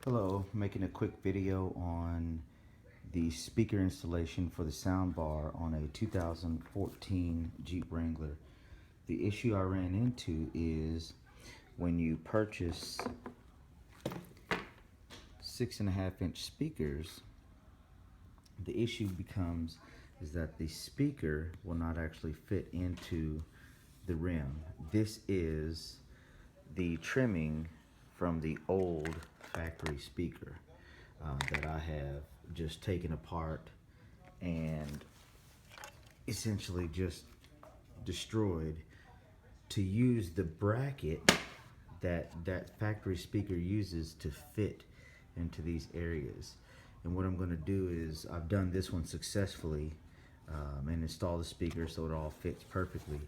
Hello, making a quick video on the speaker installation for the Soundbar on a 2014 Jeep Wrangler. The issue I ran into is when you purchase 6.5-inch speakers, the issue becomes is that the speaker will not actually fit into the rim. This is the trimming from the old factory speaker that I have just taken apart and essentially just destroyed to use the bracket that factory speaker uses to fit into these areas. And what I'm going to do is I've done this one successfully and install the speaker so it all fits perfectly.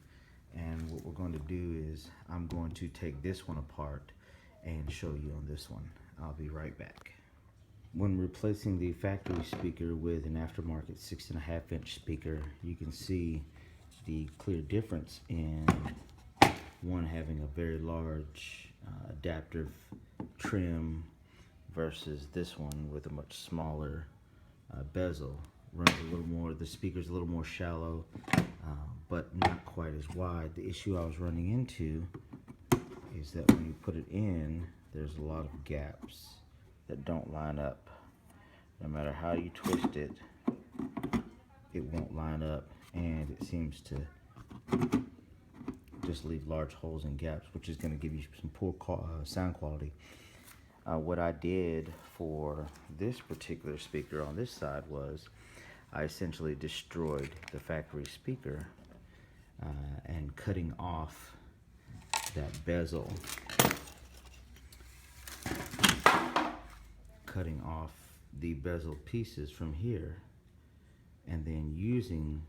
And what we're going to do is I'm going to take this one apart and show you on this one. I'll be right back. When replacing the factory speaker with an aftermarket 6.5-inch speaker, you can see the clear difference in one having a very large adaptive trim versus this one with a much smaller bezel. Runs a little more, the speaker's a little more shallow, but not quite as wide. The issue I was running into is that when you put it in, there's a lot of gaps that don't line up. No matter how you twist it, it won't line up, and it seems to just leave large holes and gaps, which is going to give you some poor sound quality. What I did for this particular speaker on this side was I essentially destroyed the factory speaker and cutting off that bezel, cutting off the bezel pieces from here, and then using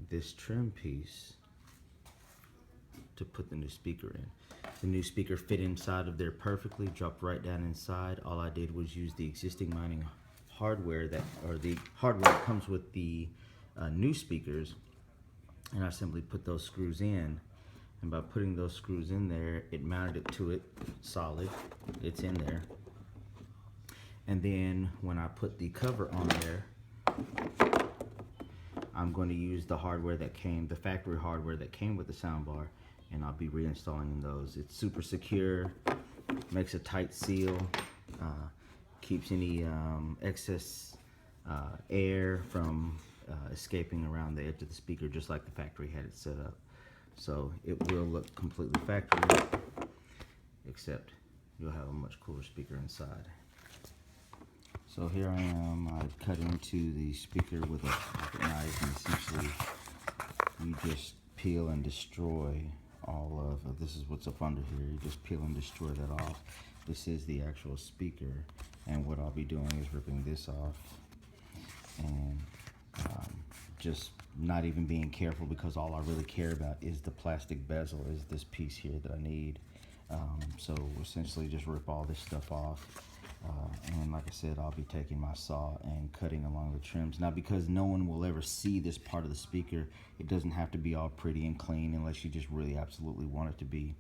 this trim piece to put the new speaker in. The new speaker fit inside of there perfectly, dropped right down inside. All I did was use the existing mounting hardware the hardware that comes with the new speakers, and I simply put those screws in. And by putting those screws in there, it mounted it to it solid. It's in there. And then when I put the cover on there, I'm going to use the hardware that came, the factory hardware that came with the soundbar, and I'll be reinstalling those. It's super secure, makes a tight seal, keeps any excess air from escaping around the edge of the speaker, just like the factory had it set up. So it will look completely factory, except you'll have a much cooler speaker inside. So here I am. I cut into the speaker with a pocket knife, and essentially you just peel and destroy all of this is what's up under here. You just peel and destroy that off. This is the actual speaker, and what I'll be doing is ripping this off and just not even being careful, because all I really care about is the plastic bezel, is this piece here that I need. So essentially just rip all this stuff off, and like I said, I'll be taking my saw and cutting along the trims. Now, because no one will ever see this part of the speaker, it doesn't have to be all pretty and clean unless you just really absolutely want it to be.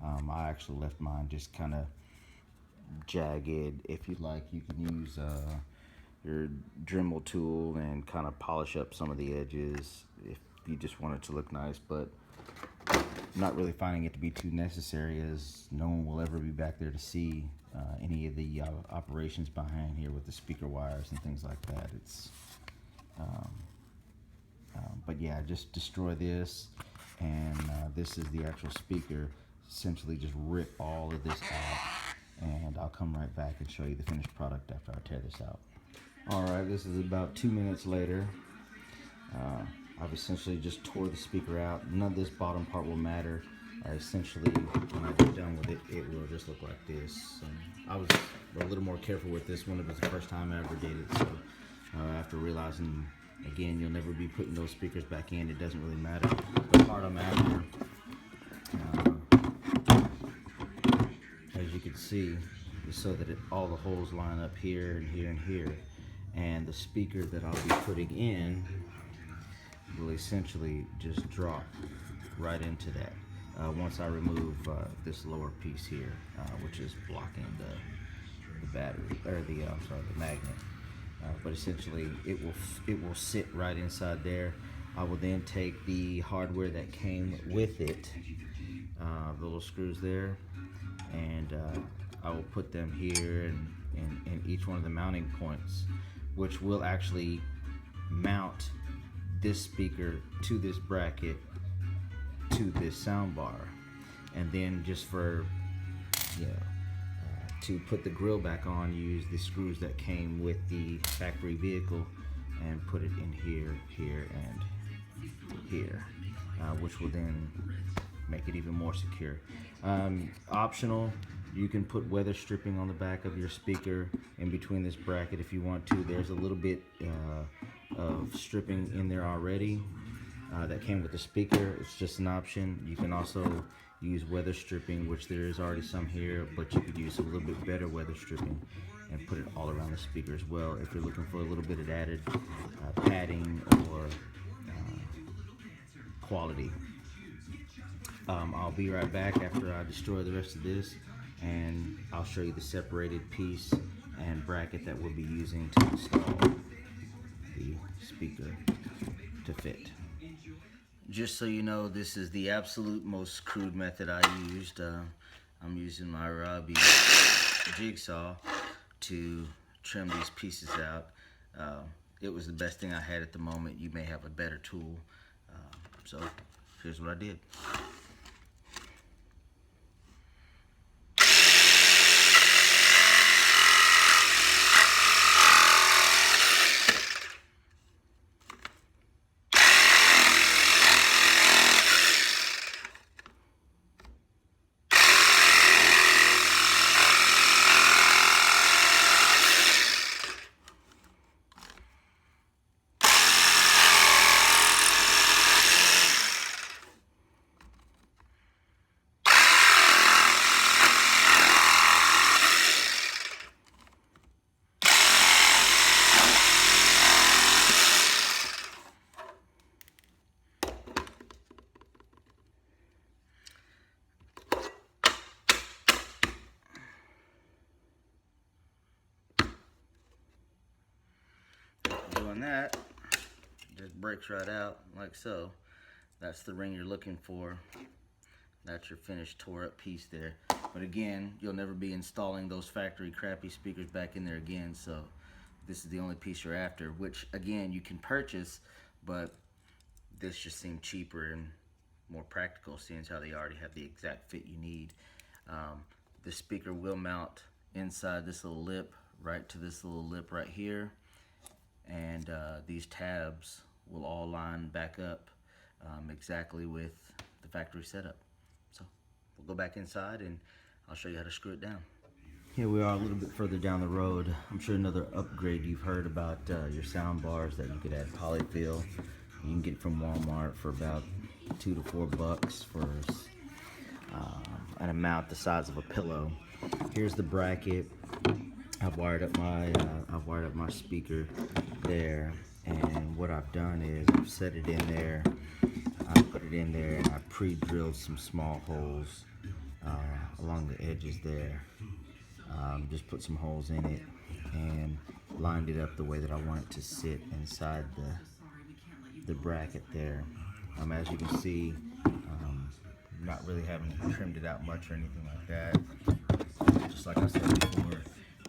I actually left mine just kind of jagged. If you'd like, you can use your Dremel tool and kind of polish up some of the edges if you just want it to look nice, but not really finding it to be too necessary, as no one will ever be back there to see any of the operations behind here with the speaker wires and things like that. It's but yeah, just destroy this, and this is the actual speaker. Essentially just rip all of this out, and I'll come right back and show you the finished product after I tear this out. Alright, this is about 2 minutes later. I've essentially just tore the speaker out. None of this bottom part will matter. Essentially, when I get done with it, it will just look like this. I was a little more careful with this one. It was the first time I ever did it, so after realizing, again, you'll never be putting those speakers back in, it doesn't really matter. The part I'm after, as you can see, is so that all the holes line up here and here and here. And the speaker that I'll be putting in will essentially just drop right into that once I remove this lower piece here, which is blocking battery, or the I'm sorry, the magnet. But essentially, it will sit right inside there. I will then take the hardware that came with it, the little screws there, and I will put them here in each one of the mounting points, which will actually mount this speaker to this bracket to this sound bar. And then just for, you know, to put the grill back on, use the screws that came with the factory vehicle and put it in here, here, and here, which will then make it even more secure. Optional, you can put weather stripping on the back of your speaker in between this bracket if you want to. There's a little bit of stripping in there already that came with the speaker. It's just an option. You can also use weather stripping, which there is already some here, but you could use a little bit better weather stripping and put it all around the speaker as well if you're looking for a little bit of added padding or quality. I'll be right back after I destroy the rest of this, and I'll show you the separated piece and bracket that we'll be using to install the speaker to fit. Just so you know, this is the absolute most crude method I used. I'm using my Robbie jigsaw to trim these pieces out. It was the best thing I had at the moment. You may have a better tool. So here's what I did. Doing that, just breaks right out like so. That's the ring you're looking for. That's your finished tore up piece there. But again, you'll never be installing those factory crappy speakers back in there again, so this is the only piece you're after, which again you can purchase, but this just seemed cheaper and more practical, seeing as how they already have the exact fit you need. The speaker will mount inside this little lip, right to this little lip right here, and these tabs will all line back up exactly with the factory setup. So we'll go back inside and I'll show you how to screw it down. Here we are a little bit further down the road. I'm sure another upgrade you've heard about your sound bars that you could add polyfill. You can get it from Walmart for about $2 to $4 for an amount the size of a pillow. Here's the bracket. I've wired up my speaker there, and what I've done is I've set it in there. I put it in there and I pre-drilled some small holes along the edges there. Just put some holes in it and lined it up the way that I want it to sit inside the bracket there. As you can see, not really having trimmed it out much or anything like that. Just like I said before,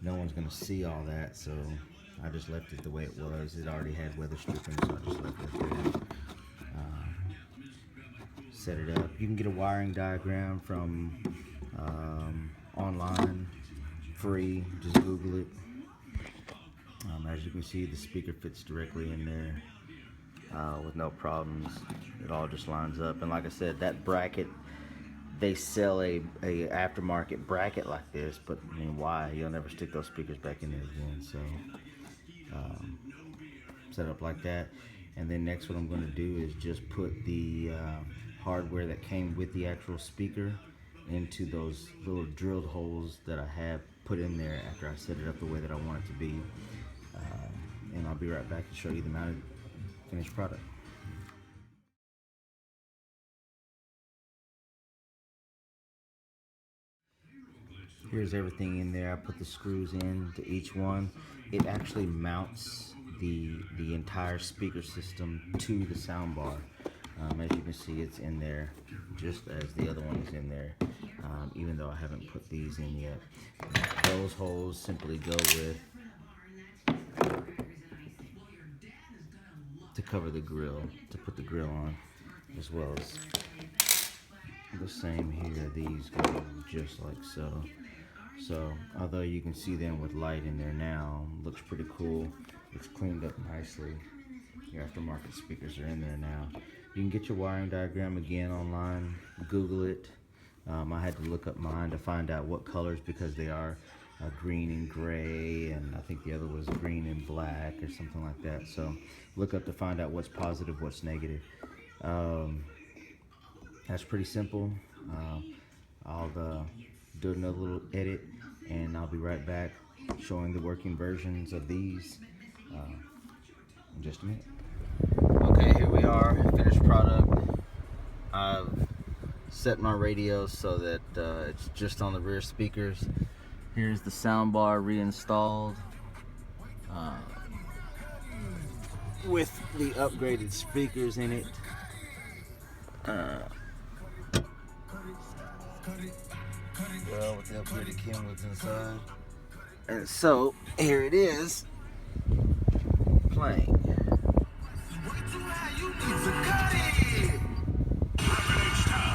no one's going to see all that, so I just left it the way it was. It already had weather stripping, so I just left it there. Set it up. You can get a wiring diagram from online, free. Just Google it. As you can see, the speaker fits directly in there with no problems. It all just lines up. And like I said, that bracket, they sell a aftermarket bracket like this, but I mean, why? You'll never stick those speakers back in there again. So set it up like that. And then next what I'm going to do is just put the hardware that came with the actual speaker into those little drilled holes that I have put in there after I set it up the way that I want it to be. And I'll be right back to show you the mounted finished product. Here's everything in there. I put the screws in to each one. It actually mounts the entire speaker system to the soundbar. As you can see, it's in there just as the other one is in there, even though I haven't put these in yet. Those holes simply go with to cover the grill, to put the grill on, as well as the same here. These go just like so. So although you can see them with light in there now, looks pretty cool. It's cleaned up nicely. Your aftermarket speakers are in there now. You can get your wiring diagram again online, Google it. I had to look up mine to find out what colors, because they are green and gray, and I think the other was green and black or something like that. So look up to find out what's positive, what's negative. That's pretty simple. I'll do another little edit, and I'll be right back showing the working versions of these in just a minute. Okay, here we are, finished product. I've set my radio so that it's just on the rear speakers. Here's the soundbar reinstalled with the upgraded speakers in it. Well, with the upgraded Kenwoods inside. And so, here it is, playing.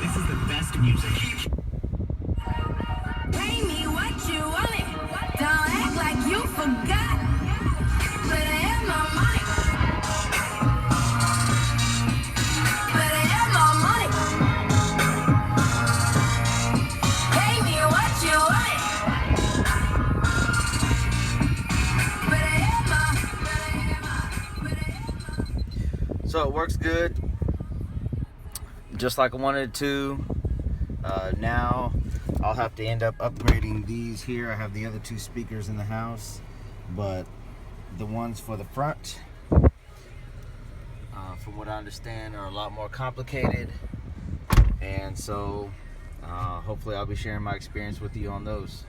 This is the best music. Pay me what you want it. Don't act like you forgot. Better have my money. Better have my money. Pay me what you want it. Better have my. So it works good, just like I wanted it to. Now I'll have to end up upgrading these here. I have the other two speakers in the house, but the ones for the front, from what I understand, are a lot more complicated, and so hopefully I'll be sharing my experience with you on those.